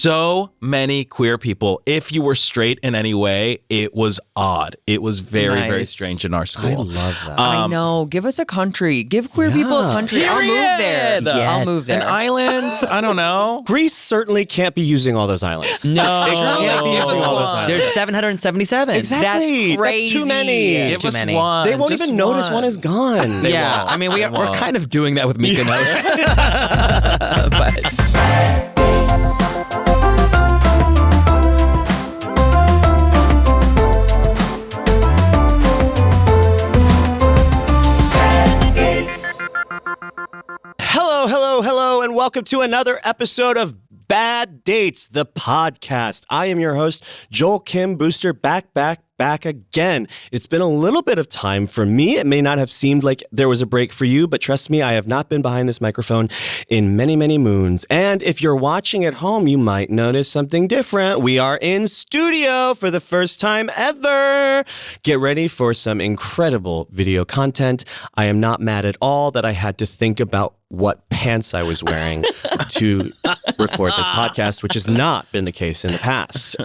so many queer people. If you were straight in any way, it was odd. It was very, very strange in our school. I love that. I know. Give us a country. Give queer people a country. I'll move there. Yeah. I'll move there. An island? I don't know. Greece certainly can't be using all those islands. No. It can't be using all those islands. There's 777. Exactly. That's crazy. That's too many. Give It's too us many. one. They won't Just even notice one is gone. Yeah, I mean, we're kind of doing that with Mykonos. But... Hello, and welcome to another episode of Bad Dates, the podcast. I am your host, Joel Kim Booster, back again. It's been a little bit of time for me. It may not have seemed like there was a break for you, but trust me, I have not been behind this microphone in many, many moons. And if you're watching at home, you might notice something different. We are in studio for the first time ever. Get ready for some incredible video content. I am not mad at all that I had to think about what pants I was wearing to record this podcast, which has not been the case in the past.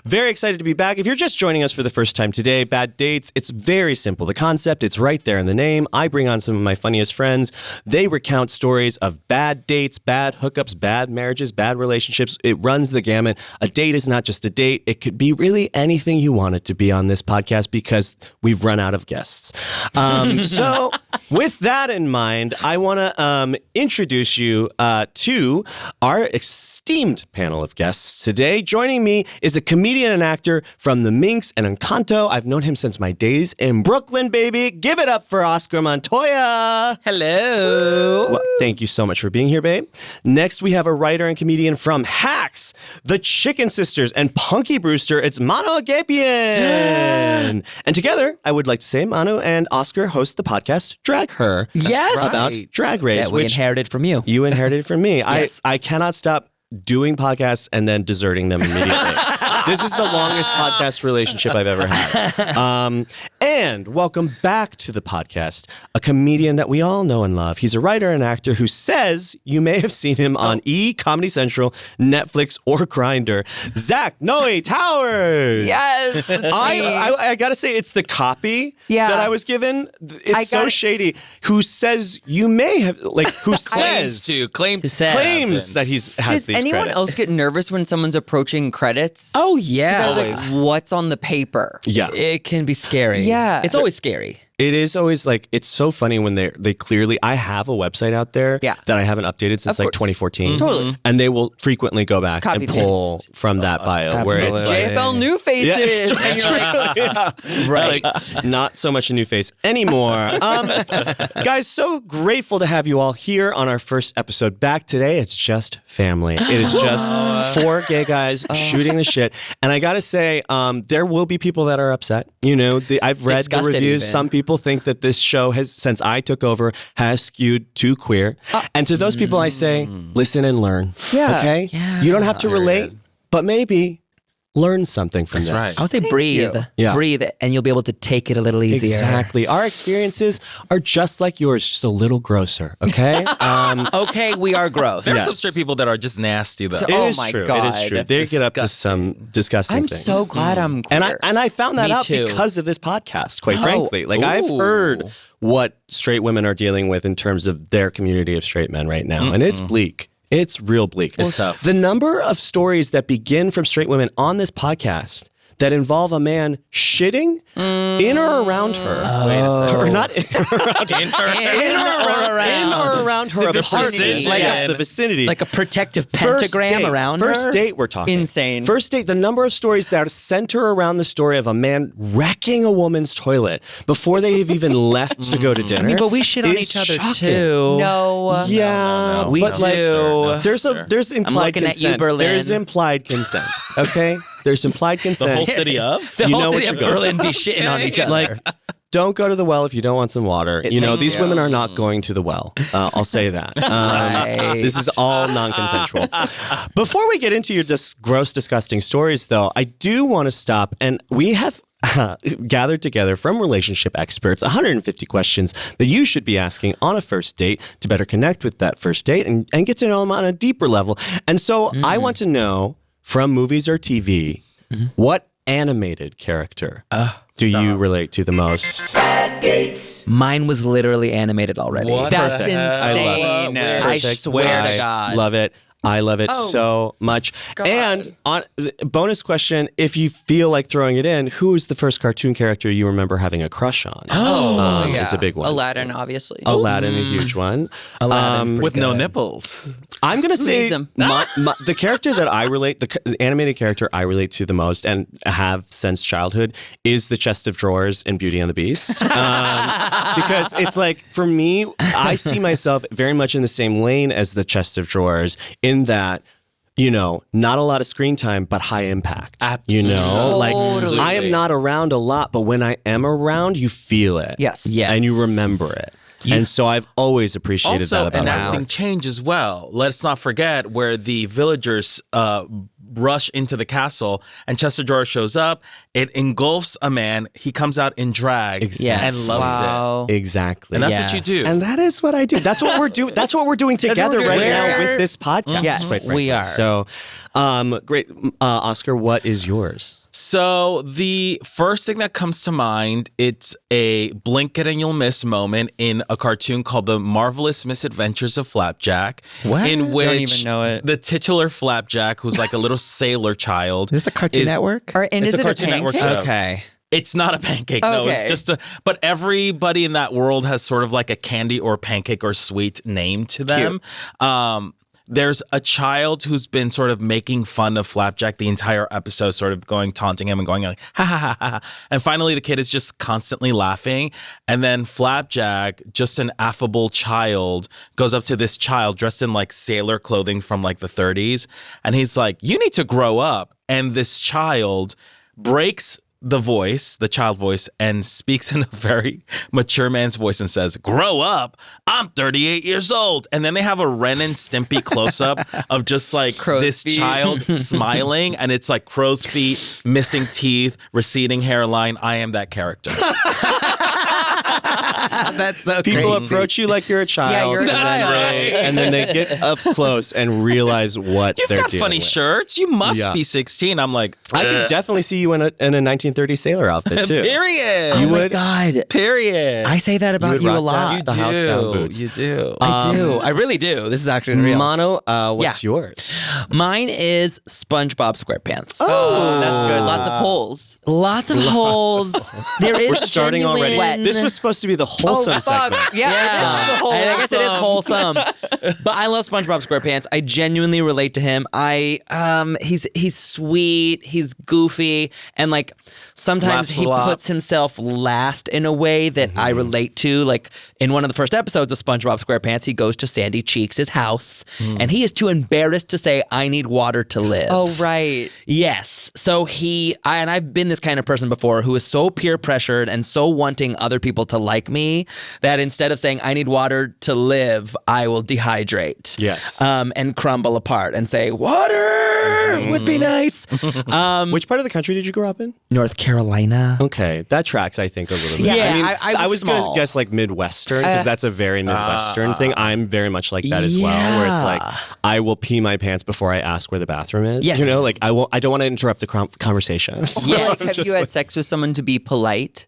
Very excited to be back. If you're just joining us for the first time today, Bad Dates, it's very simple. The concept, it's right there in the name. I bring on some of my funniest friends. They recount stories of bad dates, bad hookups, bad marriages, bad relationships. It runs the gamut. A date is not just a date. It could be really anything you want it to be on this podcast because we've run out of guests. So with that in mind, I want to introduce you to our esteemed panel of guests today. Joining me is a comedian and actor from the Minx and Encanto. I've known him since my days in Brooklyn, baby. Give it up for Oscar Montoya. Hello. Well, thank you so much for being here, babe. Next, we have a writer and comedian from Hacks, the Chicken Sisters, and Punky Brewster. It's Mano Agapion. And together, I would like to say Mano and Oscar host the podcast Drag Her. Yes. About Drag Race. That we inherited from you. You inherited from me. Yes. I cannot stop doing podcasts and then deserting them immediately. This is the longest podcast relationship I've ever had. And welcome back to the podcast, a comedian that we all know and love. He's a writer and actor who says you may have seen him on Comedy Central, Netflix, or Grindr. Noe Towers. Yes. I gotta say, it's the copy that I was given. It's so shady. Who says you may have, who says claims that he's has Does these anyone credits. else get nervous when someone's approaching credits? Oh, yeah. I was like, what's on the paper? Yeah. It can be scary. Yeah. It's always scary. It is always it's so funny when they clearly, I have a website out there that I haven't updated since 2014. Totally. And they will frequently go back Copy and pull paste. from that bio where it's Absolutely. JFL New Faces. Yeah, And you're like, Right. not so much a new face anymore. Guys, so grateful to have you all here on our first episode back today. It's just family. It is just four gay guys shooting the shit. And I gotta say, there will be people that are upset. You know, I've read the Disgusted reviews. even. Some people think that this show has, since I took over, has skewed too queer. And to those people I say, listen and learn. Yeah. Okay? Yeah. You don't have to relate, but maybe learn something from this. right. I would say breathe. Yeah. Breathe, and you'll be able to take it a little easier. Exactly. Our experiences are just like yours, just a little grosser, okay? Okay, we are gross. There's Yes. some straight people that are just nasty, though. It Oh is my true. God. It is true. They get up to some disgusting I'm things. so glad I'm queer. and I found that Me out too. because of this podcast, quite frankly. I've Ooh. heard what straight women are dealing with in terms of their community of straight men right now, and it's bleak. It's real bleak. It's tough. The number of stories that begin from straight women on this podcast that involve a man shitting in or around her. Wait a second. Or not in or around in or around her The apartment. vicinity. The vicinity. Like a protective pentagram around First her. date, we're talking. Insane. First date, the number of stories that center around the story of a man wrecking a woman's toilet before they have even left to go to dinner. I mean, but we shit on is each other shocking. too. No. Yeah, No, we but do. there's implied looking at you, consent. Berlin. There's implied consent. Okay, there's implied The consent. whole city of? The You whole know city what of you're going- Berlin be shitting on each other. Like, don't go to the well if you don't want some water. You know, these women are not going to the well. I'll say that. Right. This is all non-consensual. Before we get into your gross, disgusting stories, though, I do want to stop. And we have gathered together from relationship experts 150 questions that you should be asking on a first date to better connect with that first date and get to know them on a deeper level. And so I want to know from movies or TV, what animated character do you relate to the most? Mine was literally animated already. What? That's Perfect. insane. I swear to God. Love it. I love it so much. God. And on bonus question, if you feel like throwing it in, who is the first cartoon character you remember having a crush on? Is a big one. Aladdin, obviously. Aladdin, a huge one. Aladdin's With pretty no good. nipples. I'm going to say Threesome. the character that I relate, the animated character I relate to the most and have since childhood is the chest of drawers in Beauty and the Beast. Because it's like, for me, I see myself very much in the same lane as the chest of drawers in that, not a lot of screen time, but high impact. Absolutely. Like I am not around a lot, but when I am around, you feel it. Yes. And you remember it. And so I've always appreciated Also, that about my enacting work. change as well. Let's not forget where the villagers rush into the castle and Chester Drawers shows up. It engulfs a man. He comes out in drag Exactly. and loves it. Exactly. And that's Yes. what you do. And that is what I do. That's what we're doing. That's what we're doing together we're right doing. now We're- with this podcast. Yes, quite frankly. we are. So, great. Oscar, what is yours? So the first thing that comes to mind, it's a blink it and you'll miss moment in a cartoon called The Marvelous Misadventures of Flapjack. What? In which Don't even know it. the titular Flapjack, who's like a little sailor child. Is this a Cartoon Network? And It's is a it a Cartoon Network pancake? show. Okay. It's not a pancake, no. It's Okay. just but everybody in that world has sort of like a candy or pancake or sweet name to them. There's a child who's been sort of making fun of Flapjack the entire episode, sort of taunting him and going like, ha ha ha ha. And finally the kid is just constantly laughing. And then Flapjack, just an affable child, goes up to this child dressed in like sailor clothing from like the 30s. And he's like, you need to grow up. And this child breaks the child voice, and speaks in a very mature man's voice and says, grow up, I'm 38 years old. And then they have a Ren and Stimpy close-up of just like Crow's this feet. child smiling, and it's like crow's feet, missing teeth, receding hairline. I am that character. That's so People crazy. approach you like you're a child. you're a and then child. and then they get up close and realize what You've they're got dealing funny with. shirts. You must Yeah. be 16. I'm like, I could definitely see you in a 1930s sailor outfit too. period. You Oh my would. God. Period. I say that about would you a rock that. lot. You the house down boots. You do. I do. I really do. This is actually real. Mono, what's yours? Mine is SpongeBob SquarePants. Oh, that's good. Lots of holes. Lots of holes. There is We're starting genuine- already. This was supposed to be the wholesome segment. Yeah, I guess it is wholesome. But I love SpongeBob SquarePants. I genuinely relate to him. He's sweet, he's goofy, and like sometimes Laughs a he lot. puts himself last in a way that I relate to. Like in one of the first episodes of SpongeBob SquarePants, he goes to Sandy Cheeks' house, and he is too embarrassed to say, "I need water to live." Oh, right. Yes. So I've been this kind of person before who is so peer pressured and so wanting other people to like me that instead of saying I need water to live, I will dehydrate. Yes. And crumble apart and say water would be nice. Which part of the country did you grow up in? North Carolina. Okay, that tracks, I think, a little bit. Yeah, I mean, I was gonna small. guess like Midwestern because that's a very Midwestern thing. I'm very much like that as well, where it's like I will pee my pants before I ask where the bathroom is. Yes. You know, like I don't want to interrupt the conversation. So Yes. it's Have you had sex with someone to be polite?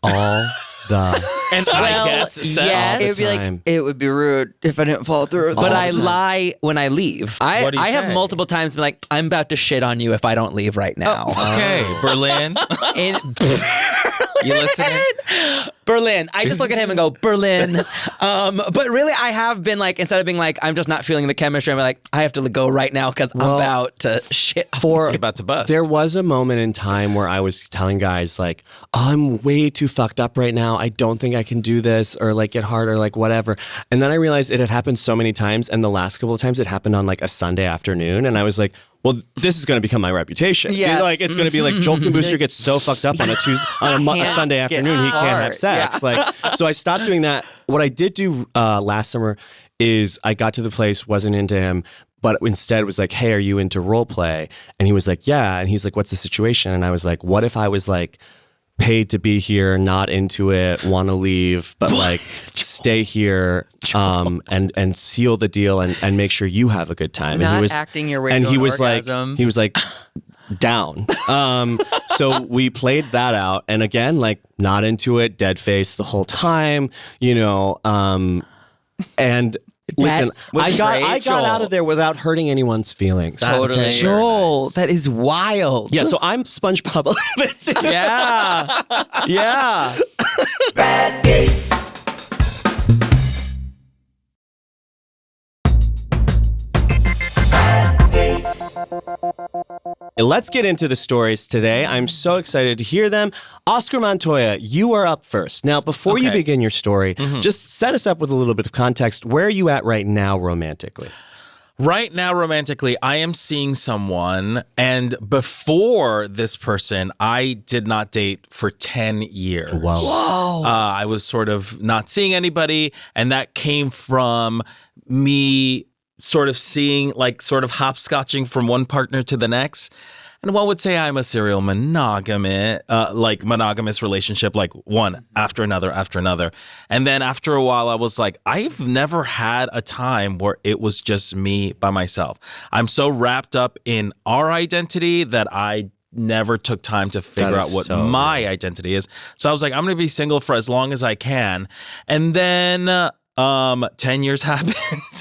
all the And I guess so. yes. It would be time. like, it would be rude if I didn't follow through with But this. I lie when I leave. What do you I have say? multiple times been like, I'm about to shit on you if I don't leave right now. Okay, Berlin. In You listening? Berlin. I just look at him and go, Berlin. But really, I have been like, instead of being like, I'm just not feeling the chemistry, I'm like, I have to go right now because I'm about to shit. for You're about to bust. There was a moment in time where I was telling guys like, oh, I'm way too fucked up right now. I don't think I can do this or like get hard or like whatever. And then I realized it had happened so many times. And the last couple of times it happened on like a Sunday afternoon. And I was like, well, this is going to become my reputation. You know, Yes. like it's going to be like Joel Kim Booster gets so fucked up on a Can't Sunday get afternoon he can't have hard. sex. Like, so I stopped doing that. What I did do last summer is I got to the place, wasn't into him, but instead was like, hey, are you into role play? And he was like, yeah. And he's like, what's the situation? And I was like, what if I was like paid to be here, not into it, want to leave, but like stay here and seal the deal and make sure you have a good time. Not and he was acting your way and to he an was orgasm. like he was like down. So we played that out, and again, like not into it, dead face the whole time, and listen, was I got Joel. out of there without hurting anyone's feelings. Totally. Joel, that is wild. Yeah, so I'm SpongeBob a little bit too. Yeah. Yeah. Bad dates. Bad dates. Let's get into the stories today. I'm so excited to hear them. Oscar Montoya, you are up first. Now, before you Okay. begin your story, just set us up with a little bit of context. Where are you at right now romantically? Right now, romantically, I am seeing someone, and before this person, I did not date for 10 years. Wow. I was sort of not seeing anybody, and that came from me sort of seeing, like, sort of hopscotching from one partner to the next. And one would say I'm a serial monogamous relationship, like one after another after another. And then after a while, I was like, I've never had a time where it was just me by myself. I'm so wrapped up in our identity that I never took time to figure out is what so my identity is. So I was like, I'm going to be single for as long as I can. And then 10 years happened,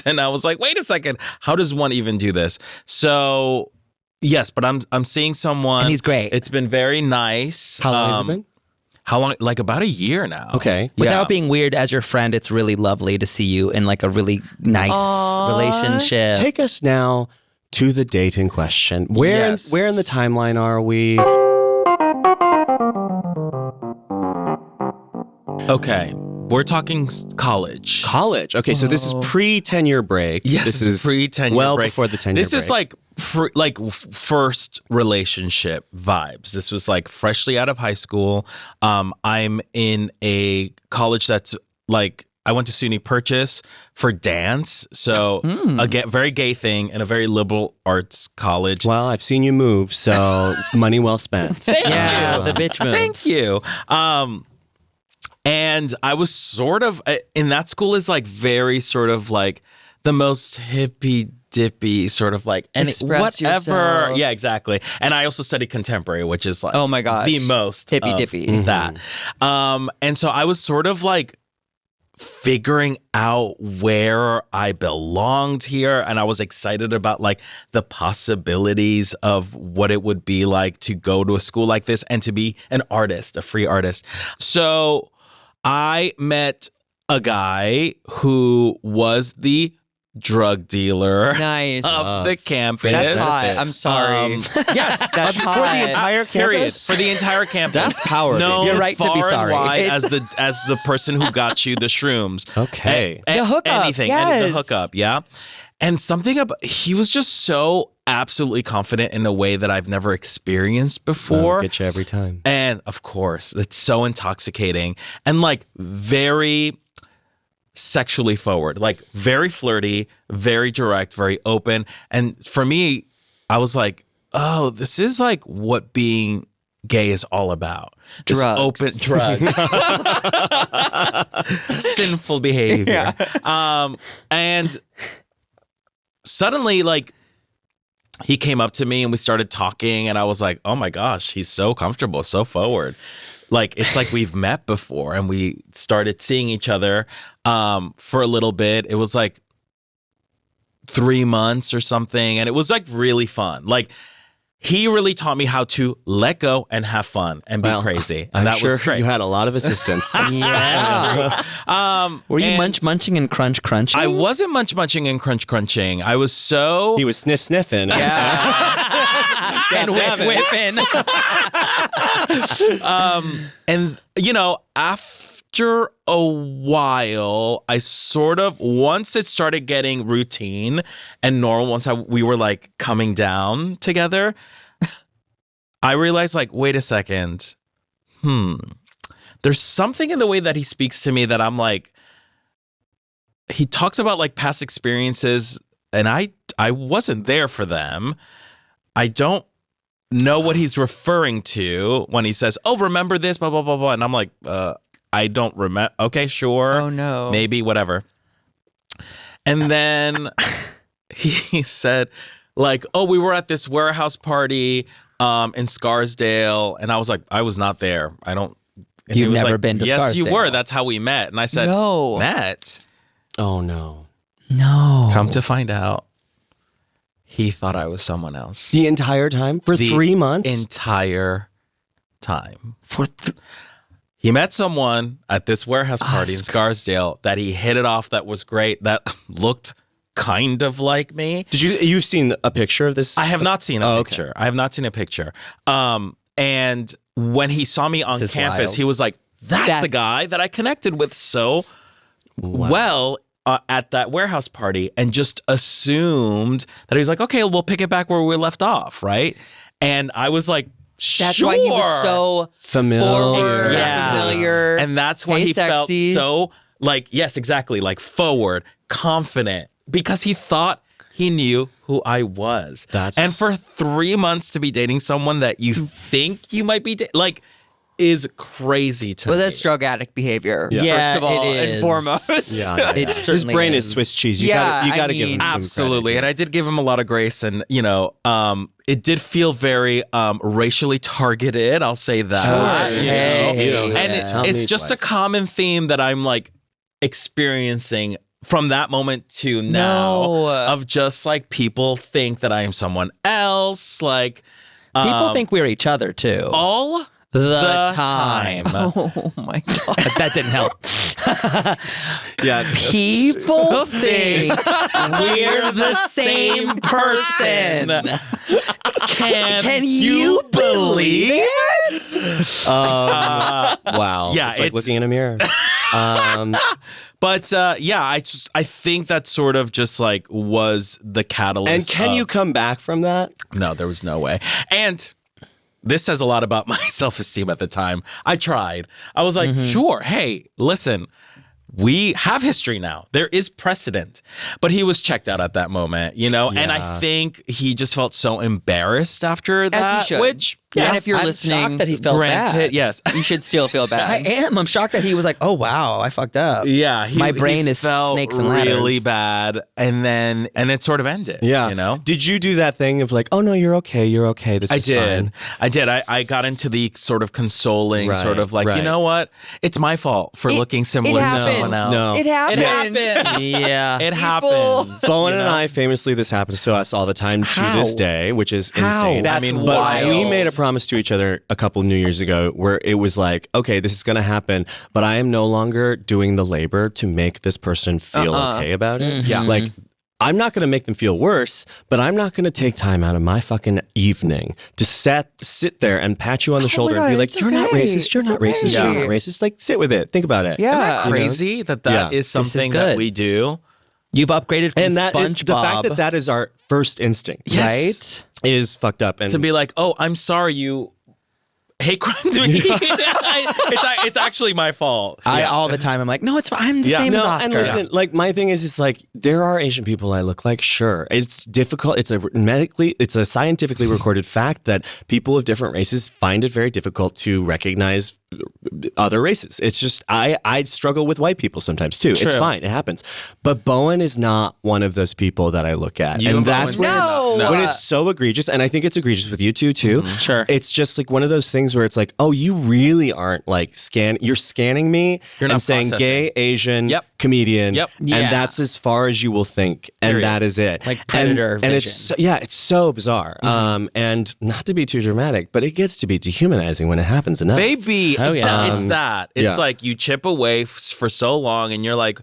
and I was like, wait a second, how does one even do this? So yes, but I'm seeing someone, And he's great. It's been very nice. How long has it been? How long? Like about a year now. Okay. Without being weird, as your friend, it's really lovely to see you in like a really nice relationship. Take us now to the date in question. Where Yes. in the timeline are we? Okay, we're talking college. College. Okay, so this is pre 10-year break. Yes, this is pre 10 year well break. before the 10-year break. This is like first relationship vibes. This was like freshly out of high school. I'm in a college that's like, I went to SUNY Purchase for dance. So a very gay thing and a very liberal arts college. Well, I've seen you move, so money well spent. Yeah, the bitch moves. Thank you. And I was sort of in that school is like very sort of like the most hippy dippy sort of like and Express whatever. yourself. Yeah, exactly. And I also studied contemporary, which is like Oh my gosh. the most Hippy of dippy. that. And so I was sort of like figuring out where I belonged here, and I was excited about like the possibilities of what it would be like to go to a school like this and to be an artist, a free artist. So I met a guy who was the drug dealer Nice. of the campus. That's hot. I'm sorry. Yes, That's For hot. the entire period. campus? For the entire campus. That's power, Known baby. You're right to be far and sorry. wide as the person who got you the shrooms. Okay. And The hookup, anything. yes. The hookup, yeah. And something about he was just so absolutely confident in a way that I've never experienced before. Get you every time. And of course, it's so intoxicating and like very sexually forward, like very flirty, very direct, very open. And for me, I was like, oh, this is like what being gay is all about. This Drugs. open drugs. Sinful behavior. And suddenly, like, he came up to me and we started talking, and I was like, oh my gosh, he's so comfortable, so forward. Like, it's like we've met before, and we started seeing each other for a little bit. It was like 3 months or something, and it was like really fun. Like, he really taught me how to let go and have fun and be crazy. And I'm that sure was great. you had a lot of assistance. Yeah. Were you and munching and crunching? I wasn't munching and crunching. I was so He was sniffing. and whiffing. and you know, after a while, I sort of, once it started getting routine and normal, once we were like coming down together, I realized like, wait a second, there's something in the way that he speaks to me that I'm like, he talks about like past experiences, and I wasn't there for them. I don't know what he's referring to when he says, "Oh, remember this, blah blah blah blah," and I'm like, I don't remember. Okay, sure. Oh no. Maybe whatever. And then he said, like, "Oh, we were at this warehouse party in Scarsdale," and I was like, "I was not there. I don't." And You've he was never like, been to Yes, Scarsdale. you were. That's how we met. And I said, No. Met? Oh no. No. Come to find out, he thought I was someone else. The entire time? For The 3 months? Entire time. He met someone at this warehouse party in Scarsdale that he hit it off that was great, that looked kind of like me. You've seen a picture of this? I have not seen a Oh, okay. picture. I have not seen a picture. And when he saw me on This is campus, wild. he was like, that's a That's- guy that I connected with so well at that warehouse party, and just assumed that he was like, okay, we'll pick it back where we left off, right? And I was like, That's sure. why he was so Familiar. forward, Yeah. familiar. And that's why hey, he sexy. felt so like, yes, exactly, like forward, confident, because he thought he knew who I was. And for 3 months to be dating someone that you think you might be like is crazy to Well, me. that's drug addict behavior. Yeah, first of all, it and is. foremost. Yeah. It His certainly brain is is. Swiss cheese. You Yeah, gotta I give him mean- some Absolutely. credit And I did give him a lot of grace, and it did feel very racially targeted. I'll say that. Sure. You Hey. know? You don't And have to tell it's me just a twice. common theme that I'm like experiencing from that moment to now No. of just like people think that I am someone else. Like People think we're each other too. all the time. Oh my god. But that didn't help. Yeah. People think we're the same person. Can you believe it? Wow. Yeah, It's like it's- looking in a mirror. But I think that sort of just like was the catalyst. And can you come back from that? No, there was no way. And this says a lot about my self-esteem at the time. I tried. I was like, sure, hey, listen, we have history now. There is precedent. But he was checked out at that moment, you know? And I think he just felt so embarrassed after that. As he should. Which, And yes, if you're I'm listening, shocked that he felt granted, bad. yes. you should still feel bad. I am. I'm shocked that he was like, "Oh wow, I fucked up." Yeah, My brain he is felt snakes and ladders. really bad, and it sort of ended. Yeah. you know. Did you do that thing of like, oh no, you're okay. This I is did. fine. I did. I got into the sort of consoling, Right, sort of like, right. you know what? It's my fault for looking similar to happens. someone else. No. It happens. It happens. Yeah. It People- happens. Bowen you and know? I famously, this happens to us all the time to How? this day, which is How? insane. I mean, But wild. we made a promise to each other a couple New Years ago where it was like, okay, this is going to happen, but I am no longer doing the labor to make this person feel okay about it. Yeah. Like, I'm not going to make them feel worse, but I'm not going to take time out of my fucking evening to sit there and pat you on the shoulder God, and be like, it's you're not okay. racist, you're It's not racist, okay. you're not racist. Like, sit with it. Think about it. Yeah. You know? Crazy that Yeah. is something good. that we do. You've upgraded from And that is SpongeBob, the fact that that is our first instinct. Yes. right? Is fucked up. And To be like, oh, I'm sorry you hate crime to me. It's actually my fault. I all the time. I'm like, no, it's fine. I'm the same as Oscar. and listen, like my thing is, it's like there are Asian people I look like. Sure, it's difficult. It's a scientifically recorded fact that people of different races find it very difficult to recognize other races. It's just I struggle with white people sometimes too. It's True. fine, it happens. But Bowen is not one of those people that I look at, You and and that's Bowen- when No. when it's so egregious. And I think it's egregious with you too. Sure. It's just like one of those things where it's like, oh, you really aren't like you're scanning me You're and not saying processing. gay, Asian, Yep. comedian, Yep. Yeah. and that's as far as you will think, and Period. that is it. Like Predator and it's vision. it's so bizarre. And not to be too dramatic, but it gets to be dehumanizing when it happens enough. Baby, Oh, yeah. it's that. It's yeah. like you chip away for so long and you're like,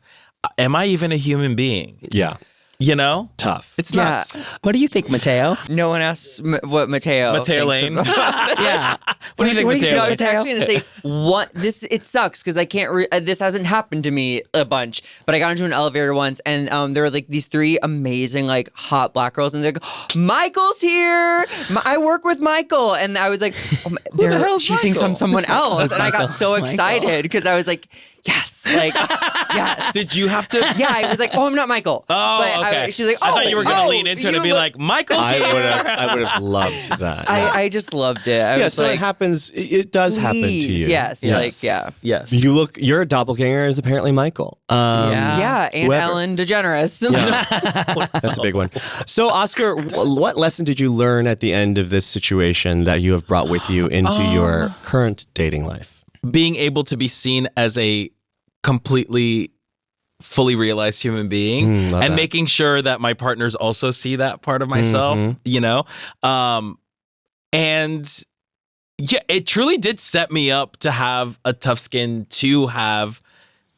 am I even a human being? Yeah, You know? tough. It's Yeah. nuts. What do you think, Mateo? No one asks what Mateo. Mateo thinks Lane. about- Yeah. What do you think, What do you Mateo? No, I Lane? was actually gonna say what this. It sucks because I can't. This hasn't happened to me a bunch, but I got into an elevator once, and there were like these three amazing like hot black girls, and they're like, "Michael's here. I work with Michael," and I was like, hell's "She thinks I'm Michael? someone else," and I got so Michael. excited because I was like, yes, like yes. Did you have to? Yeah, I was like, oh, I'm not Michael. Oh, But okay. she's like, oh, I thought you were going to oh, lean into it you and be look- like, Michael's here. I would have loved that. I just loved it. I yeah, was so like, it happens. It does happen to please, you. Yes, like yeah. Yes. Your doppelganger is apparently Michael. Yeah, and whoever. Ellen DeGeneres. Yeah. That's a big one. So, Oscar, what lesson did you learn at the end of this situation that you have brought with you into your current dating life? Being able to be seen as a completely fully realized human being love and that. making sure that my partners also see that part of myself, you know? And yeah, it truly did set me up to have a tough skin, to have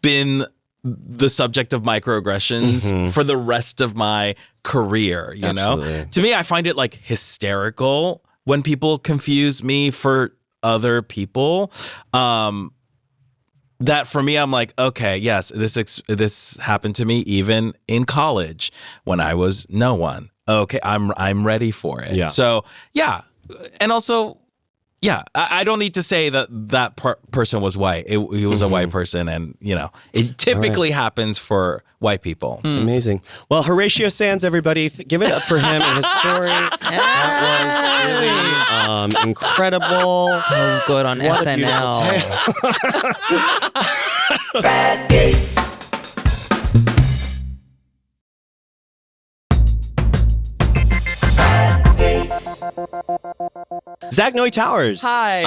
been the subject of microaggressions for the rest of my career, you know? To me, I find it like hysterical when people confuse me for other people. That for me, I'm like, okay, yes, this happened to me even in college when I was no one. Okay, I'm ready for it. Yeah. So yeah, and also, yeah, I don't need to say that person was white. He was a white person, and you know, it typically happens for white people. Amazing. Well, Horatio Sands, everybody, give it up for him and his story. That was really incredible. So good on What a SNL. beautiful tale. Bad dates. Bad dates. Zach Noe Towers. Hi.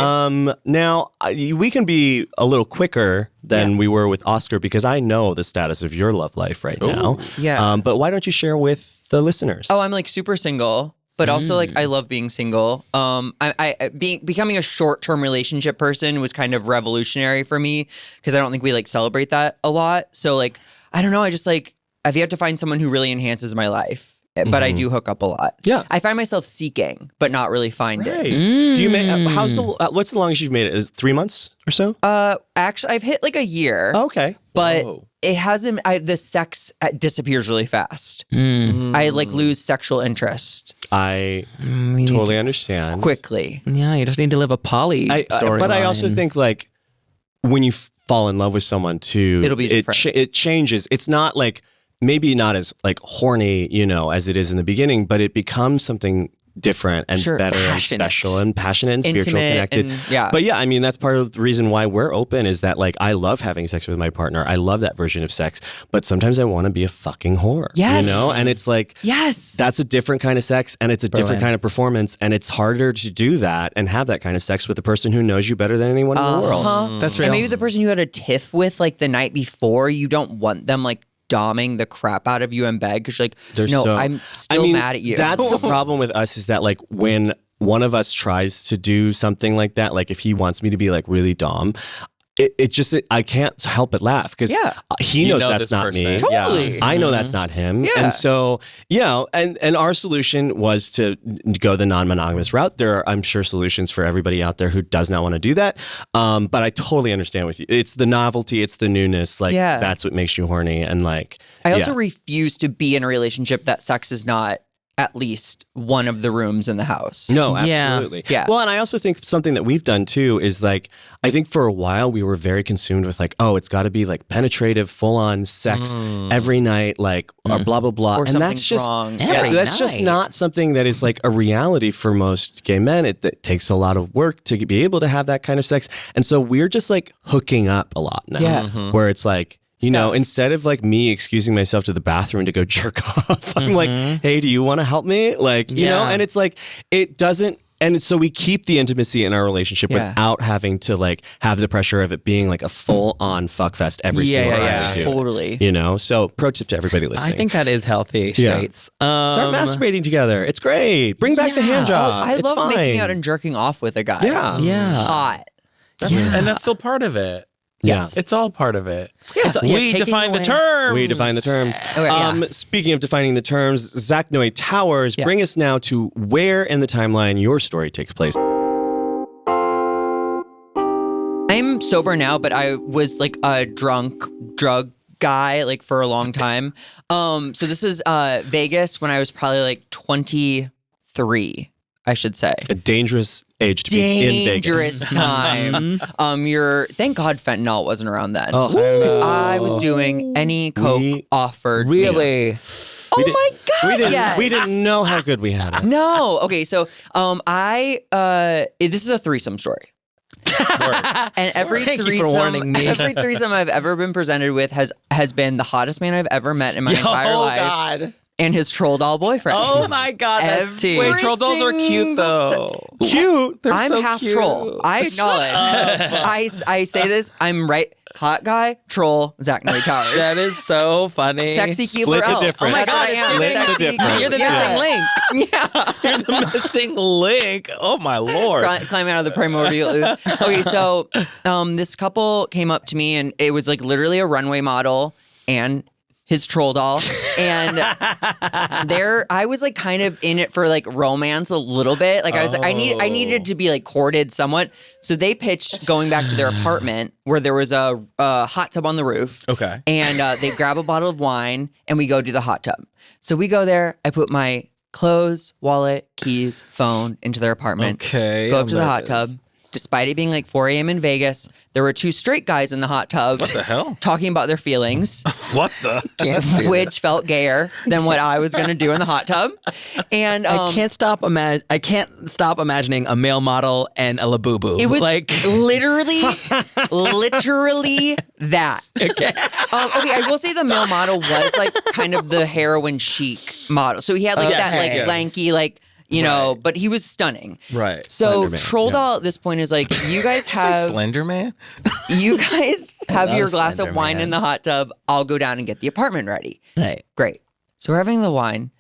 Now, we can be a little quicker than we were with Oscar because I know the status of your love life right now. Yeah. But why don't you share with the listeners? Oh, I'm like super single, but also like I love being single. Becoming a short-term relationship person was kind of revolutionary for me because I don't think we like celebrate that a lot. So like, I don't know. I just like, I've yet to find someone who really enhances my life. But I do hook up a lot. Yeah. I find myself seeking, but not really finding. Do you make? What's the longest you've made it? Is it 3 months or so? Actually, I've hit like a year. Oh, okay. But Whoa. it hasn't. The sex disappears really fast. I like lose sexual interest I totally understand. quickly. Yeah, you just need to live a poly story. But I also think like when you fall in love with someone too, It'll be different. It changes. It's not like maybe not as like horny, you know, as it is in the beginning, but it becomes something different and Sure. better Passionate. and special and passionate and spiritual Intimate connected. and- yeah. But yeah, I mean, that's part of the reason why we're open is that like I love having sex with my partner. I love that version of sex, but sometimes I want to be a fucking whore. Yes. You know? And it's like Yes. that's a different kind of sex and it's a different kind of performance and it's harder to do that and have that kind of sex with the person who knows you better than anyone in the world. that's real. And maybe the person you had a tiff with like the night before, you don't want them like doming the crap out of you in bed because you're like, I'm still mad at you. That's the problem with us is that like when one of us tries to do something like that, like if he wants me to be like really dom, I can't help but laugh because he You knows know that's this not person. me. Totally. I know that's not him. Yeah. And so, you know, and our solution was to go the non-monogamous route. There are, I'm sure, solutions for everybody out there who does not want to do that. But I totally understand with you. It's the novelty, it's the newness. Like that's what makes you horny. And like, I also refuse to be in a relationship that sex is not at least one of the rooms in the house. No, Yeah. absolutely. Yeah. Well, and I also think something that we've done too is like, I think for a while we were very consumed with like, oh, it's got to be like penetrative, full on sex every night, like or blah, blah, blah. Or and something that's just, wrong. Every that's just night. not something that is like a reality for most gay men. It takes a lot of work to be able to have that kind of sex. And so we're just like hooking up a lot now Yeah. where it's like, you know, instead of like me excusing myself to the bathroom to go jerk off, I'm like, hey, do you want to help me? Like, you know, and it's like, it doesn't, and so we keep the intimacy in our relationship without having to like have the pressure of it being like a full on fuck fest every single time we do it, Totally. you know? So pro tip to everybody I listening. think that is healthy, Yeah. straights. Start masturbating together. It's great. Bring back the hand job. I it's love fine. making out and jerking off with a guy. Yeah. Yeah. Hot. And that's still part of it. Yes. It's all part of it. Yeah, We taking define the away- terms. We define the terms. Okay, Speaking of defining the terms, Zach Noe Towers, bring us now to where in the timeline your story takes place. I'm sober now, but I was like a drug guy like for a long time. So this is Vegas when I was probably like 23. I should say. A dangerous age to be in Vegas. Dangerous time. Thank God fentanyl wasn't around then. Oh. Because I was doing any coke offered. Really? Oh my God! Yes. We didn't know how good we had it. No. Okay. So, this is a threesome story. And every Thank you for threesome, warning me. every threesome I've ever been presented with has been the hottest man I've ever met in my entire life, God. and his troll doll boyfriend. Oh my God, that's tea. Wait, troll dolls are cute though. Cute. I'm so half cute. troll. I acknowledge. I say this. I'm right. Hot guy, troll, Zach Noe Towers. That is so funny. Sexy Split Keebler the elf. difference. Oh my God, Split the Sexy difference. Keebler. You're the missing link. Yeah. You're the missing link. Oh my Lord. Climbing out of the primordial ooze. Okay, so this couple came up to me and it was like literally a runway model and his troll doll. And I was like kind of in it for like romance a little bit. Like I was like, I needed to be like courted somewhat. So they pitched going back to their apartment where there was a hot tub on the roof. Okay. And they grab a bottle of wine and we go to the hot tub. So we go there. I put my clothes, wallet, keys, phone into their apartment. Okay. Go up to the hot tub. Despite it being like 4 a.m. in Vegas, there were 2 straight guys in the hot tub. What the hell? Talking about their feelings, What the? which felt gayer than what I was going to do in the hot tub. And I can't stop imagining a male model and a labubu. it was like literally that. Okay. I will say the male model was like kind of the heroin chic model. So he had like that like lanky like. You know, but he was stunning. Right. So Slender Man, Troll Doll at this point is like, you guys have Slender Man? you guys have your glass Slender of wine Man. in the hot tub. I'll go down and get the apartment ready. right. Great. So we're having the wine.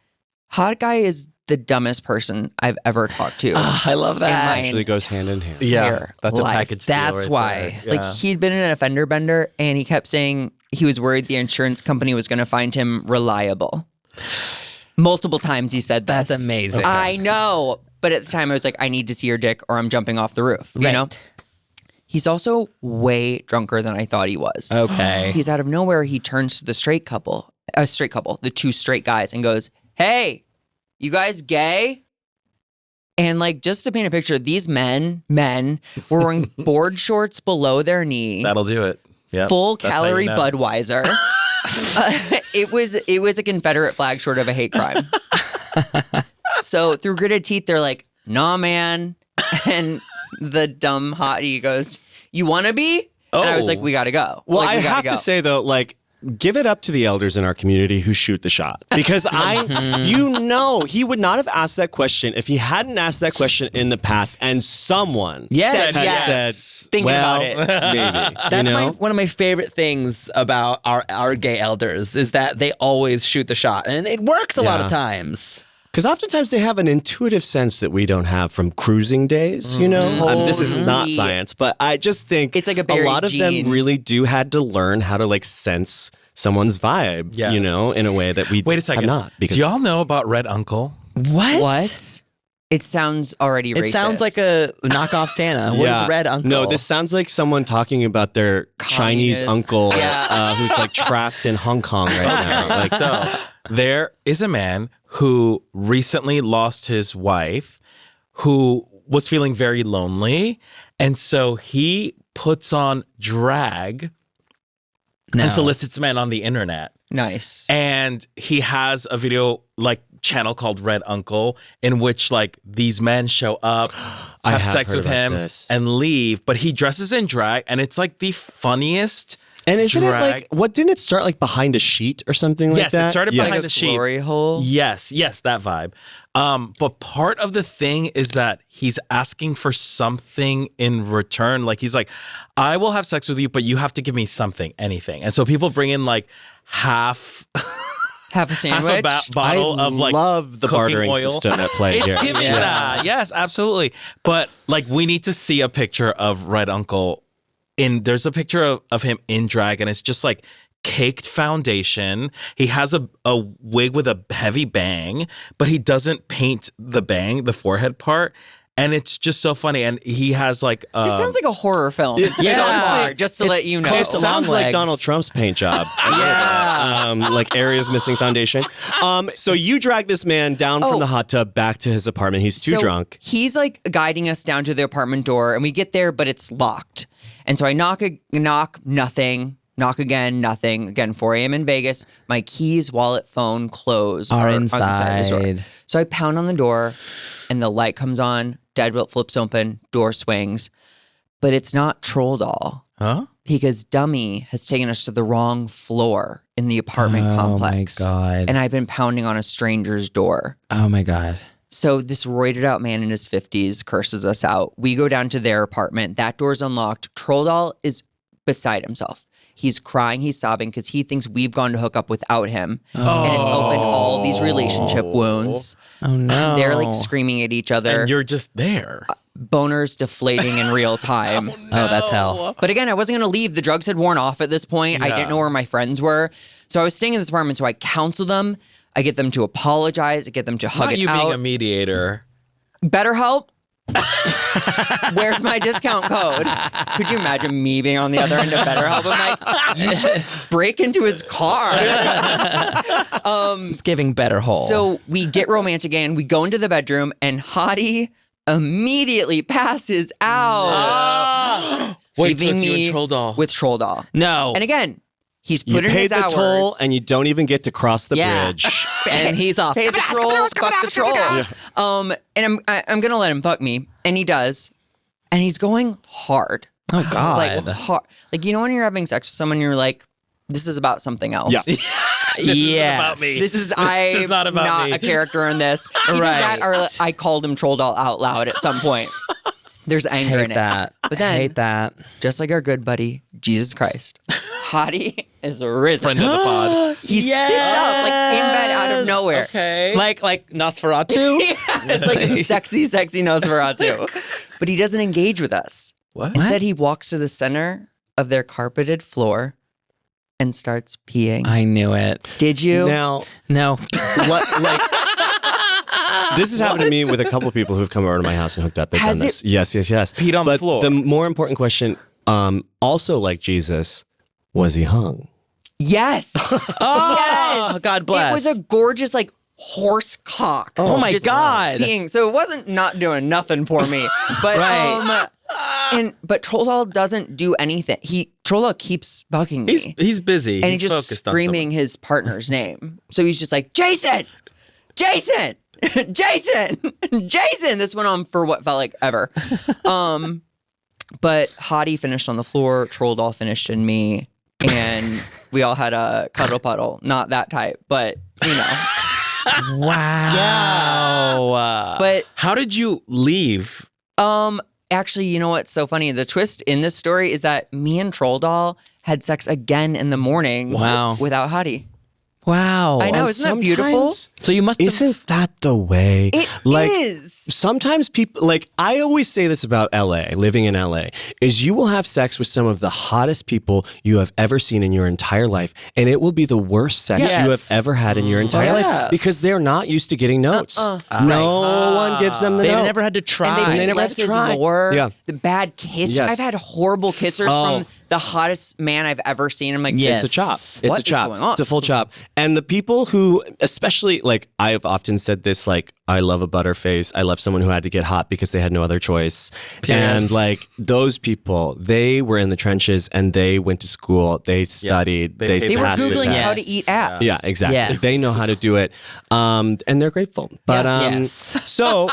Hot guy is the dumbest person I've ever talked to. I love that. my- Actually goes hand in hand. Yeah. Hair, That's a life. package deal That's right why. there. Like he'd been in an offender bender and he kept saying he was worried the insurance company was going to find him reliable. Multiple times he said this. That's amazing. I know. But at the time I was like, I need to see your dick or I'm jumping off the roof. You know? He's also way drunker than I thought he was. Okay. He's out of nowhere. He turns to the the 2 straight guys and goes, "Hey, you guys gay?" And like, just to paint a picture, these men were wearing board shorts below their knee, That'll do it. Yeah. full calorie Budweiser. It was a Confederate flag short of a hate crime. So through gritted teeth, they're like, "Nah, man." And the dumb hottie goes, "You want to be?" And I was like, "We got to go." Well, Like, I we gotta have go. to say though, like, give it up to the elders in our community who shoot the shot, because he would not have asked that question if he hadn't asked that question in the past, and someone Yes. had Yes. said, Thinking well, about it. maybe. That's you know? one of my favorite things about our gay elders is that they always shoot the shot, and it works a lot of times. Because oftentimes they have an intuitive sense that we don't have from cruising days, you know? This is not science, but I just think It's like a buried lot of gene. them really do had to learn how to like sense someone's vibe, Yes. you know, in a way that we Wait a second. have not. Do y'all know about Red Uncle? What? It sounds already racist. It sounds like a knockoff Santa. What is Red Uncle? No, this sounds like someone talking about their Chinese Communist. uncle Yeah. who's like trapped in Hong Kong right now. Like, So there is a man who recently lost his wife, who was feeling very lonely. And so he puts on drag and solicits men on the internet. nice. And he has a video like channel called Red Uncle in which like these men show up, I have have sex heard with about him this. and leave. But he dresses in drag and it's like the funniest. and isn't drag. it like, what, didn't it start like behind a sheet or something like Yes, that? it started Yes. behind Like the a sheet. glory hole. Yes, that vibe. But part of the thing is that he's asking for something in return. Like he's like, I will have sex with you, but you have to give me something, anything. And so people bring in like half Have a sandwich. bottle I of like love the cooking bartering oil. system at play It's here. giving that. Yes, absolutely. But like we need to see a picture of Red Uncle. There's a picture of him in drag and it's just like caked foundation. He has a wig with a heavy bang, but he doesn't paint the bang, the forehead part. and it's just so funny. And he has like This sounds like a horror film. Yeah. So far, just to let you know. It the sounds long like legs. Donald Trump's paint job. Like areas missing foundation. So you drag this man down from the hot tub back to his apartment. He's too drunk. He's like guiding us down to the apartment door, and we get there, but it's locked. And so I knock, nothing. Knock again, nothing. Again, 4 a.m. in Vegas. My keys, wallet, phone, clothes Are on the side of the door. inside. So I pound on the door, and the light comes on. Deadbolt flips open. Door swings, but it's not Troll Doll. huh? Because Dummy has taken us to the wrong floor in the apartment complex. Oh my God. And I've been pounding on a stranger's door. Oh my God. So this roided out man in his 50s curses us out. We go down to their apartment. That door's unlocked. Troll Doll is beside himself. He's crying, he's sobbing because he thinks we've gone to hook up without him. And it's opened all these relationship wounds. Oh no. They're like screaming at each other. And you're just there. Boners deflating in real time. Oh, that's hell. But again, I wasn't going to leave. The drugs had worn off at this point. I Yeah. didn't know where my friends were. So I was staying in this apartment. So I counsel them. I get them to apologize. I get them to hug Not it you out. being a mediator. BetterHelp? Where's my discount code? Could you imagine me being on the other end of BetterHelp? I'm like, you should break into his car. It's giving better hole. So we get romantic again. We go into the bedroom, and Hottie immediately passes out. Wait, so leaving it's you me and Troll Doll. with Troll Doll. no. And again, he's You put in paid his the hours. toll and you don't even get to cross the Yeah. bridge. And he's awesome. Pay the troll, fuck the troll. And I'm gonna let him fuck me, and he does, and he's going hard. Oh God. Like hard. Like, you know when you're having sex with someone, you're like, this is about something else. Yes. yes. about me. This is I'm not about me. a character in this. Either that or I called him Troll Doll out loud at some point. There's anger in Hate it. that. But then, I hate that. just like our good buddy, Jesus Christ, Hottie is risen. Friend of the pod. He sits up like in bed out of nowhere. Okay. Like Nosferatu. It's like a sexy Nosferatu. But he doesn't engage with us. What? Instead, he walks to the center of their carpeted floor and starts peeing. I knew it. Did you? Now, No. what, like, this has happened to me with a couple of people who've come over to my house and hooked up. They've Has done this. Yes. Peed on the but floor. the more important question, also like Jesus, was he hung? Yes. Oh, Yes. God bless. It was a gorgeous, like, horse cock. Oh my just God. Peeing. So it wasn't not doing nothing for me. But Right. but Troll Doll doesn't do anything. Troll Doll keeps bugging me. He's busy. and he's he's just focused on screaming his partner's name. So he's just like, Jason! Jason! Jason! Jason! This went on for what felt like ever. But Hottie finished on the floor, Troll Doll finished in me, and we all had a cuddle puddle. Not that type, but you know. Wow. But How did you leave? actually, you know what's so funny? The twist in this story is that me and Troll Doll had sex again in the morning Wow. without Hottie. Wow. I know, And isn't that beautiful? sometimes- So you must have. Isn't that the way? It like, is. Sometimes people, like, I always say this about LA, living in LA, is you will have sex with some of the hottest people you have ever seen in your entire life, and it will be the worst sex Yes. you have ever had in your entire life Yes. because they're not used to getting notes. No one gives them the They've note. never had to try. And they never had less to is try. more. Yeah. The bad kiss. Yes. I've had horrible kissers Oh. from the hottest man I've ever seen. I'm like, Yes. It's a chop. It's What a is chop. going on? It's a full chop. And the people who, especially, like, I've often said this, like, I love a butterface. I love someone who had to get hot because they had no other choice. Period. And, like, those people, they were in the trenches and they went to school. They studied. They They were passed the Googling test. how to eat apps. Yeah, exactly. Yes. They know how to do it. And they're grateful. But, Yes. so,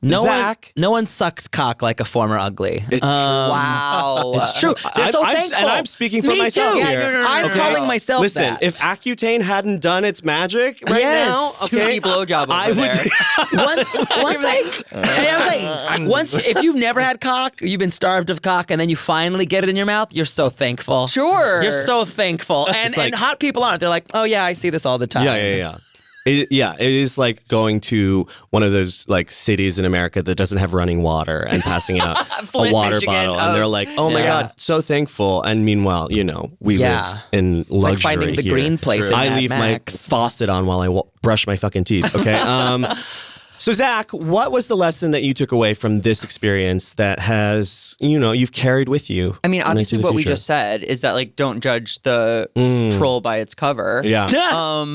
Zach. No one sucks cock like a former ugly. It's true. Wow. It's true. They're so thankful. And I'm speaking for Me myself too. here. Yeah, no, I'm Okay. calling myself Listen, that. if Accutane hadn't done its magic right Yes. now, okay, Suki blowjob over I would. there. once if you've never had cock, you've been starved of cock, and then you finally get it in your mouth, you're so thankful. Sure. You're so thankful. And like- and hot people aren't. They're like, oh yeah, I see this all the time. Yeah. It is like going to one of those like cities in America that doesn't have running water and passing out a Flint, water Michigan. bottle, and they're like, "Oh my Yeah. God, so thankful." And meanwhile, you know, we Yeah. live in luxury like finding the here. green place in I Mad leave Max. my faucet on while I brush my fucking teeth. Okay. So Zach, what was the lesson that you took away from this experience that has, you've carried with you? I mean, into obviously, the what we future? just said is that like don't judge the troll by its cover. Yeah.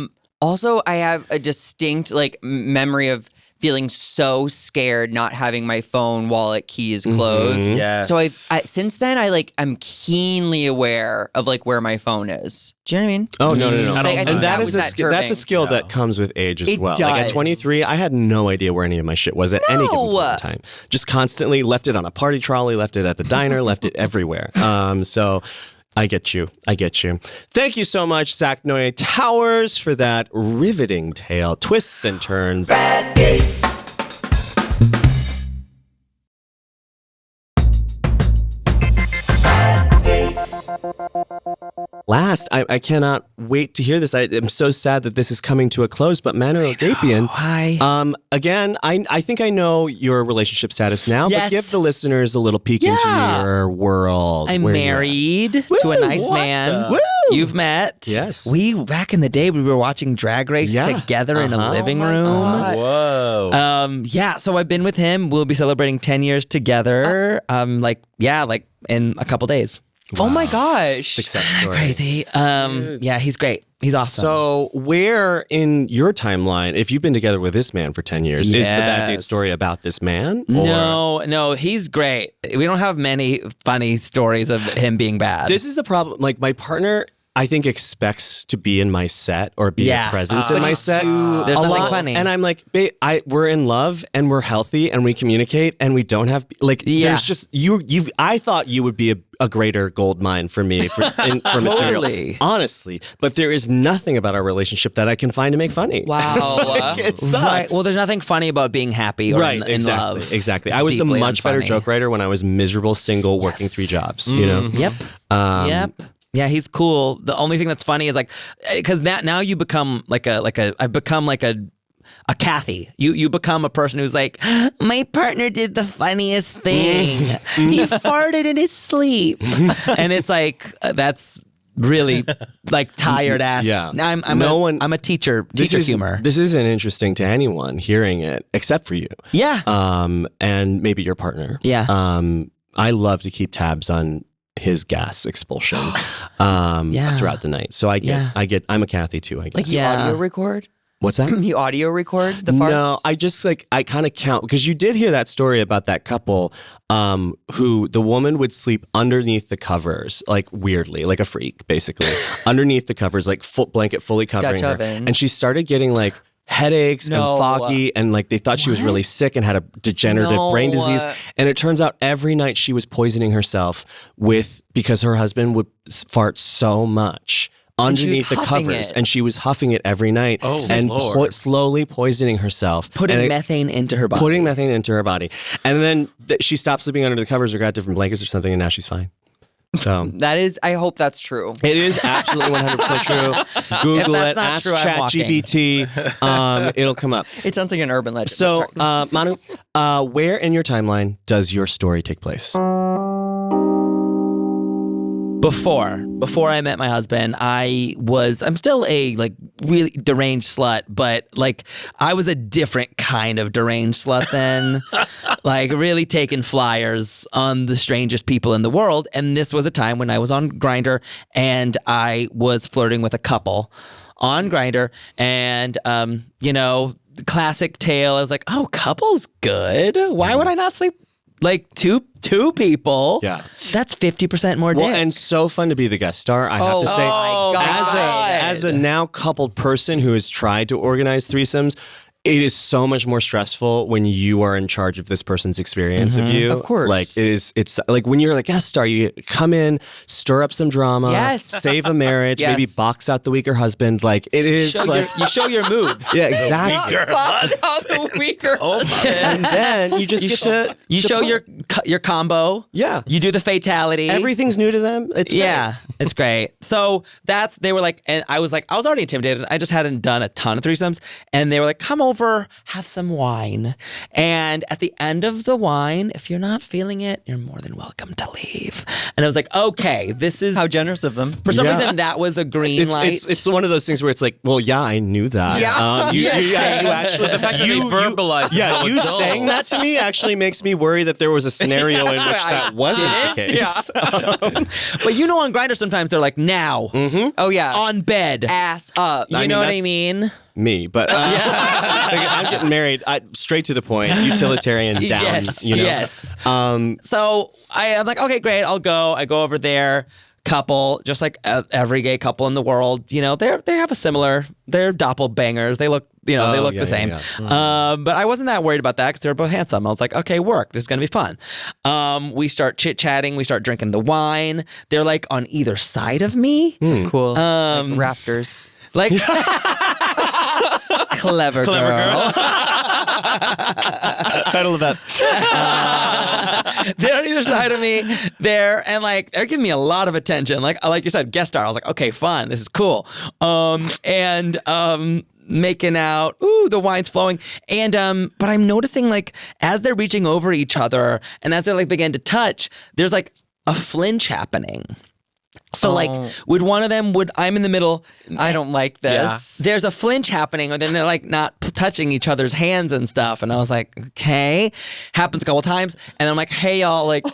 Also, I have a distinct like memory of feeling so scared not having my phone, wallet, keys closed. Yes. So I since then I'm keenly aware of like where my phone is. Do you know what I mean? Oh no! I don't And think that was is that that's a Turbing. skill that comes with age as It well. Like at does. 23, I had no idea where any of my shit was at any given point in time. Just constantly left it on a party trolley, left it at the diner, left it everywhere. So I get you. Thank you so much, Zach Noe Towers, for that riveting tale, twists and turns. Bad dates. Bad dates. Last, I cannot wait to hear this. I am so sad that this is coming to a close, but Mano Agapion, Hi. again, I think I know your relationship status now, Yes. but give the listeners a little peek into your world. I'm where you're at. married to a nice man. Woo! You've met. Yes. We, back in the day, we were watching Drag Race Yeah. together in a Uh-huh. living Oh my room. God. Whoa. Yeah, so I've been with him. We'll be celebrating 10 years together. Like in a couple days. Oh my gosh. Success story. Crazy. Yeah, he's great. He's awesome. So, where in your timeline, if you've been together with this man for 10 years, is the bad date Yes. story about this man? Or- No, he's great. We don't have many funny stories of him being bad. This is the problem. Like, my partner, I think, expects to be in my set or be a presence in my set. There's a nothing lot. funny. And I'm like, babe, we're in love and we're healthy and we communicate and we don't have, like, there's just, I thought you would be a greater gold mine for me for material. Totally. Honestly. But there is nothing about our relationship that I can find to make funny. Wow. Like, it sucks. Right. Well, there's nothing funny about being happy or in exactly, love. Exactly. I was a Deeply much better unfunny. joke writer when I was miserable, single, working 3 jobs, you know? Yep. Yep. Yeah, he's cool. The only thing that's funny is like, because now you become I've become like a Kathy. You become a person who's like, my partner did the funniest thing. He farted in his sleep, and it's like that's really like tired ass. Yeah. I'm a teacher humor. This isn't interesting to anyone hearing it except for you. Yeah. And maybe your partner. Yeah. I love to keep tabs on his gas expulsion throughout the night. So I'm a Kathy too, I guess. Like you audio record? What's that? You audio record the farts? No, I kind of count because you did hear that story about that couple who the woman would sleep underneath the covers, like weirdly, like a freak, basically, underneath the covers, like blanket fully covering Dutch her. oven. And she started getting like headaches and No. foggy and like they thought she was really sick and had a degenerative brain disease. And it turns out every night she was poisoning herself because her husband would fart so much underneath the huffing covers, it. and she was huffing it every night and slowly poisoning herself, Putting methane into her body. Putting methane into her body, and then she stopped sleeping under the covers or got different blankets or something, and now she's fine. So That is, I hope that's true. it is absolutely 100% true. Google If it, that's ask not true, I'm walking. ChatGPT. It'll come up. It sounds like an urban legend. So, Sorry. Manu, where in your timeline does your story take place? Before I met my husband, I'm still a like really deranged slut, but like I was a different kind of deranged slut then, like really taking flyers on the strangest people in the world. And this was a time when I was on Grindr and I was flirting with a couple on Grindr, and the classic tale is like, oh, couple's good. Why would I not sleep? Like two people. Yeah. That's 50% more dick. Well, and so fun to be the guest star, I have to say. my God. As a now coupled person who has tried to organize threesomes, it is so much more stressful when you are in charge of this person's experience of you. Of course. Like it's like when you're like guest star, you come in, stir up some drama, Yes. save a marriage, Yes. maybe box out the weaker husband. Like it is you show your moves. yeah, exactly. Box out the weaker. And then you just get to You show your combo. Yeah. You do the fatality. Everything's new to them. It's great. Yeah. It's great. So they were like, and I was already intimidated. I just hadn't done a ton of threesomes. And they were like, come over, have some wine. And at the end of the wine, if you're not feeling it, you're more than welcome to leave. And I was like, okay, this is. How generous of them. For some reason, that was a green light. It's one of those things where it's like, well, yeah, I knew that. Yeah. You actually, The fact that they verbalized it. yeah, you adults. saying that to me actually makes me worry that there was a scenario in which that wasn't the case. But on Grindr, sometimes they're like, now, Oh yeah. on bed. Ass up. You I mean, know what I that's- mean? Me, but I'm getting married. Straight to the point, utilitarian down. Yes, you know? yes. So I'm like, okay, great, I'll go. I go over there. Couple, just like every gay couple in the world, they have a similar. They're doppelbangers. They look, they look the same. Yeah. But I wasn't that worried about that because they were both handsome. I was like, okay, work. This is gonna be fun. We start chit chatting. We start drinking the wine. They're like on either side of me. Cool. Like raptors. Like clever girl. Title of that. They're on either side of me there, and like they're giving me a lot of attention. Like you said, guest star. I was like, okay, fun. This is cool. Making out. Ooh, the wine's flowing. And but I'm noticing like as they're reaching over each other and as they like begin to touch, there's like a flinch happening. So like would one of them I'm in the middle. I don't like this. There's a flinch happening, or then they're like not touching each other's hands and stuff. And I was like, okay, happens a couple times. And I'm like, hey y'all, like,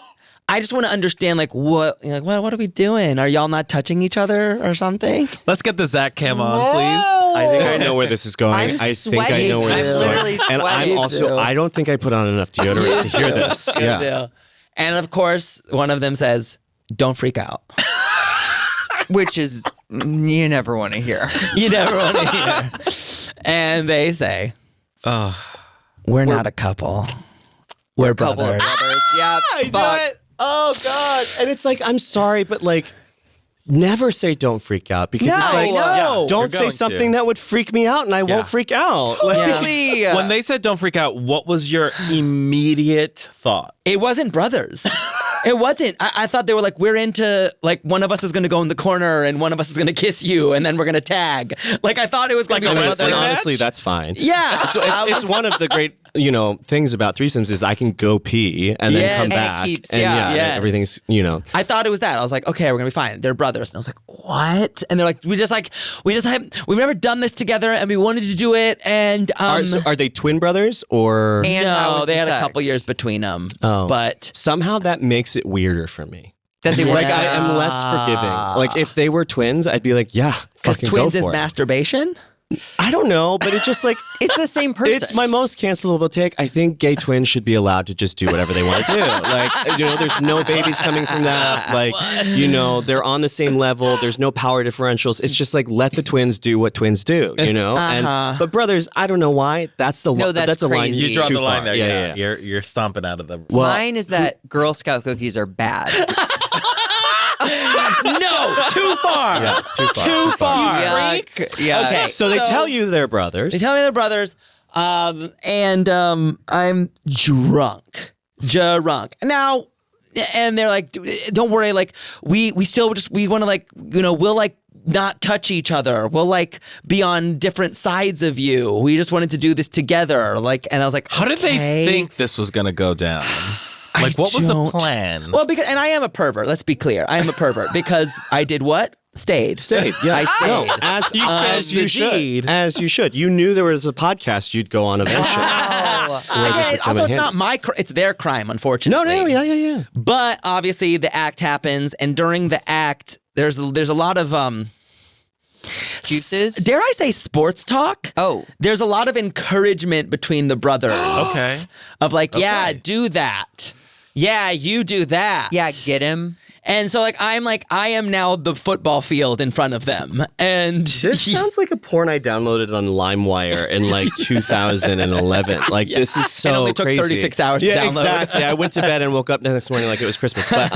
I just want to understand like what are we doing? Are y'all not touching each other or something? Let's get the Zach cam on, please. I think I know where this is going. I'm I think I know where sweating. this is I'm going. literally And I'm sweating. also, I don't think I put on enough deodorant to hear this. Yeah. Yeah. And of course, one of them says, don't freak out. Which is you never want to hear. You never want to hear. And they say, we're not a couple. We're Couple of brothers. brothers. Yeah. I knew Fuck. it. Oh God. And it's like, I'm sorry, but like, never say don't freak out because it's like, no. don't You're say going something to. that would freak me out and I won't freak out. Like, Really? When they said don't freak out, what was your immediate thought? It wasn't brothers. It wasn't. I thought they were like, we're into, like, one of us is going to go in the corner and one of us is going to kiss you and then we're going to tag. Like, I thought it was going Like to be a some wrestling other. match? honestly, that's fine. Yeah. So it's one of the great, things about threesomes is I can go pee and then Yes. come And it back. keeps- and yeah. Yes. everything's, I thought it was that. I was like, okay, we're going to be fine. They're brothers. And I was like, what? And they're like, we've never done this together and we wanted to do it. And, are they twin brothers or And how no, was they the had a sex? couple years between them. Oh. But somehow that makes it weirder for me? That they were Like I am less forgiving. Like if they were twins, I'd be like, yeah, because fucking twins go is for it. masturbation. I don't know, but it's just like It's the same person. it's my most cancelable take. I think gay twins should be allowed to just do whatever they want to do. Like, there's no babies coming from that. Like, they're on the same level. There's no power differentials. It's just like let the twins do what twins do. And but brothers, I don't know why. That's the No, that's a line crazy. You draw too the line far. there. Yeah. You're stomping out of the. Mine is that Girl Scout cookies are bad. No, too far. Yeah, too far. Too far. Yuck. Yeah. Okay. So they tell you they're brothers. They tell me they're brothers, and I'm drunk. Now, and they're like, don't worry, like we still we want to like we'll like not touch each other. We'll like be on different sides of you. We just wanted to do this together. Like, and I was like, How did they okay. think this was gonna go down? Like, what was the don't- plan? Well, because I am a pervert. Let's be clear. I am a pervert because I did what? Stayed. Yeah. I stayed. No, as finished you the should. deed. As you should. You knew there was a podcast you'd go on eventually. Again, also, it's not my it's their crime, unfortunately. No, yeah. But obviously, the act happens, and during the act, there's a lot of Juices? dare I say sports talk? Oh. There's a lot of encouragement between the brothers. Okay. Of like, yeah, do that. Yeah, you do that. Yeah, get him. And so like I am now the football field in front of them. And This sounds like a porn I downloaded on LimeWire in like 2011. Like this is so It only took crazy. 36 hours to Yeah, download. Exactly. I went to bed and woke up the next morning like it was Christmas. But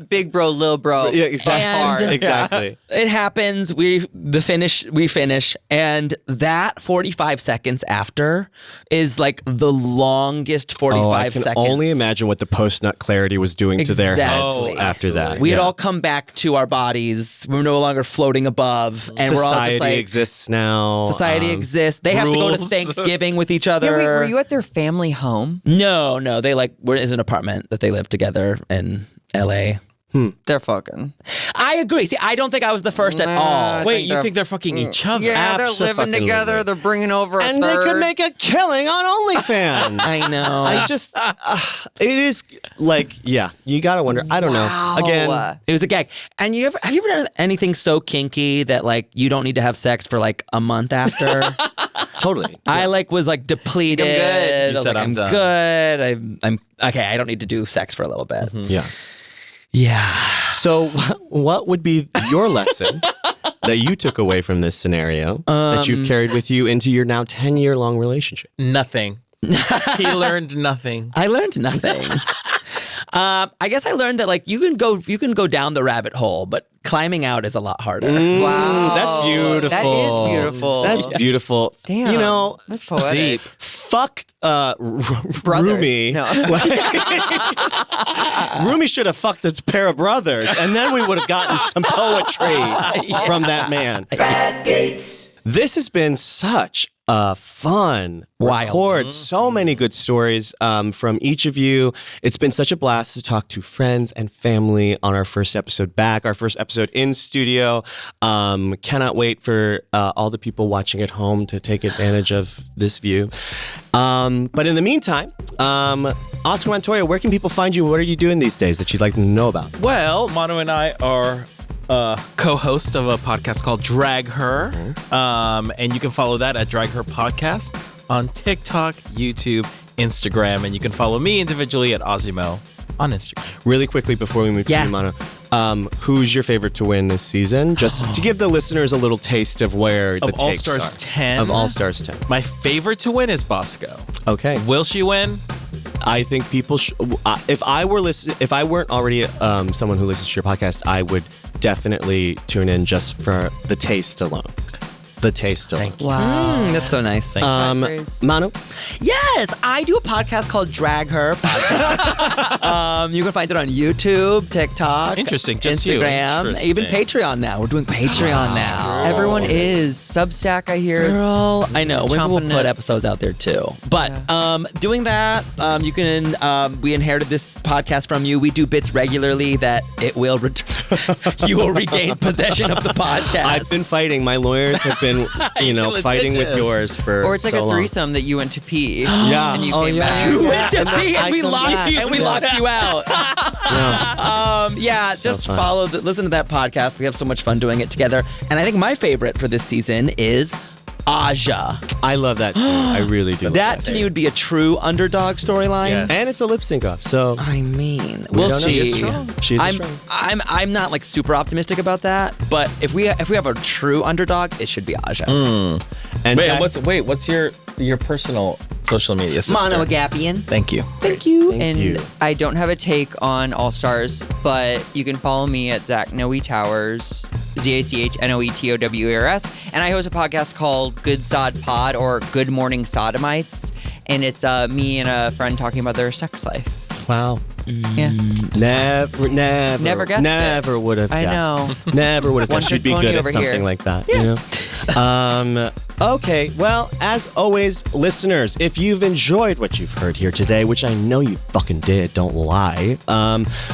Big bro, little bro. yeah, exactly. And- Exactly. it happens. We finish, and that 45 seconds after is like the longest 45 Oh, I can seconds. only imagine what the post-nut clarity was doing to their heads. Exactly. after that. We had Yeah. all come back to our bodies. We're no longer floating above, and we're all Society just like exists now. society exists. They have to go to rules. Thanksgiving with each other. Yeah, wait, were you at their family home? No, they were in an apartment that they live together in LA. They're fucking. I agree. See, I don't think I was the first at all. Wait, you think they're fucking each other? Yeah, they're living Abso-fucking-lutely. together. They're bringing over a And they third. could make a killing on OnlyFans. I know. I just, it is like, yeah, you gotta wonder. I don't know. Again, It was a gag. And have you ever done anything so kinky that like you don't need to have sex for like a month after? totally. I was like depleted. I'm good. You I was said, like, "I'm done." good. I'm okay. I don't need to do sex for a little bit. Yeah. Yeah. So, what would be your lesson that you took away from this scenario that you've carried with you into your now 10-year-long relationship? Nothing. He learned nothing. I learned nothing. I guess I learned that like you can go down the rabbit hole, but climbing out is a lot harder. Wow. That's beautiful. That is beautiful. That's beautiful. Damn. You know, That's poetic. Deep. fuck Brothers. Rumi. No. Rumi should have fucked a pair of brothers, and then we would have gotten some poetry from that man. Bad dates. This has been such a fun Wild. record. So many good stories from each of you. It's been such a blast to talk to friends and family on our first episode back, our first episode in studio. Cannot wait for all the people watching at home to take advantage of this view. But in the meantime, Oscar Montoya, where can people find you? What are you doing these days that you'd like them to know about? Well, Mano and I are co-host of a podcast called Drag Her. And you can follow that at Drag Her Podcast on TikTok, YouTube, Instagram. And you can follow me individually at Ozzymo on Instagram. Really quickly before we move to Yeah. you, Mano, who's your favorite to win this season? Just to give the listeners a little taste of where the Of All takes Stars are. 10. Of All Stars 10. My favorite to win is Bosco. Okay. Will she win? I think people if I weren't already someone who listens to your podcast, I would definitely tune in just for the taste alone. The taste alone. Wow. That's so nice. Mano? Yes, I do a podcast called Drag Her Podcast. You can find it on YouTube, TikTok, Interesting, just you. Instagram, Interesting. even Patreon now. We're doing Patreon now. Everyone is. Substack, I hear. is- Girl, I know. Maybe we'll chomping put it. episodes out there too. But doing that, you can. We inherited this podcast from you. We do bits regularly that it will. You will regain possession of the podcast. I've been fighting. My lawyers have been, fighting with litigious. yours for Or it's like so a long. threesome that you went to pee. Yeah. And you Oh, came yeah. back. You went to And then pee I and we come locked back. you and we locked you out. Just fun. listen to that podcast. We have so much fun doing it together. And I think my favorite for this season is Aja. I love that too. I really do. love That to me would be a true underdog storyline. Yes. And it's a lip sync off, so I mean, We we'll don't know. see. She's strong. She's I'm, strong. I'm not like super optimistic about that, but if we have a true underdog, it should be Aja. and What's your personal social media sister? Mano Agapion. Thank you. Thank you. And you. I don't have a take on All Stars, but you can follow me at Noe Towers, ZACHNOETOWERS, and I host a podcast called Good Sod Pod or Good Morning Sodomites, and it's me and a friend talking about their sex life. Wow. Yeah. Never guessed never would have I guessed. know. Never would have One guessed she'd trick be pony good at over something here. like that. You know? Okay, well, as always, listeners, if you've enjoyed what you've heard here today, which I know you fucking did, don't lie,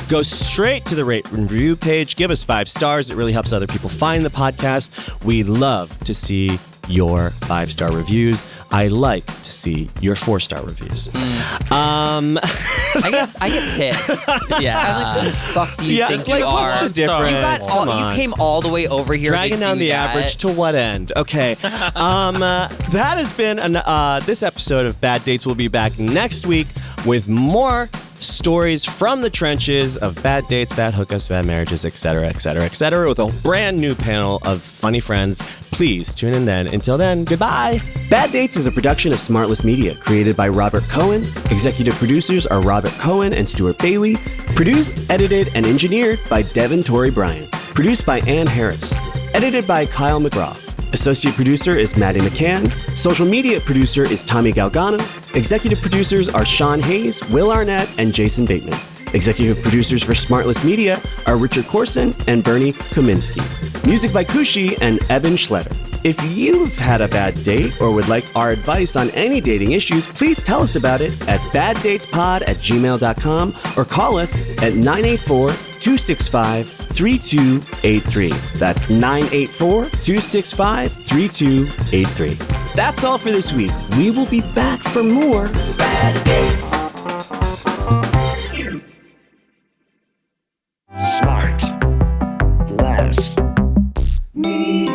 go straight to the rate and review page. Give us 5 stars. It really helps other people find the podcast. We love to see your 5-star reviews. I like to see your 4-star reviews. I get pissed. Yeah. I'm like, who the fuck do you Yeah, think it's like, you what's are? the difference? You got Come you on. came all the way over here. Dragging to down do the that. average to what end? Okay. That has been this episode of Bad Dates. We'll be back next week with more stories from the trenches of bad dates, bad hookups, bad marriages, etc., etc., etc., with a brand new panel of funny friends. Please tune in then. Until then, goodbye. Bad Dates is a production of Smartless Media, created by Robert Cohen. Executive producers are Robert Cohen and Stuart Bailey. Produced, edited, and engineered by Devin Torrey Bryant. Produced by Ann Harris. Edited by Kyle McGraw. Associate producer is Maddie McCann. Social media producer is Tommy Galgano. Executive producers are Sean Hayes, Will Arnett, and Jason Bateman. Executive producers for Smartless Media are Richard Corson and Bernie Kaminsky. Music by Kushi and Evan Schletter. If you've had a bad date or would like our advice on any dating issues, please tell us about it at baddatespod@gmail.com or call us at 984-265-3283. That's 984-265-3283. That's all for this week. We will be back for more Bad Dates. Smart. Less. Me.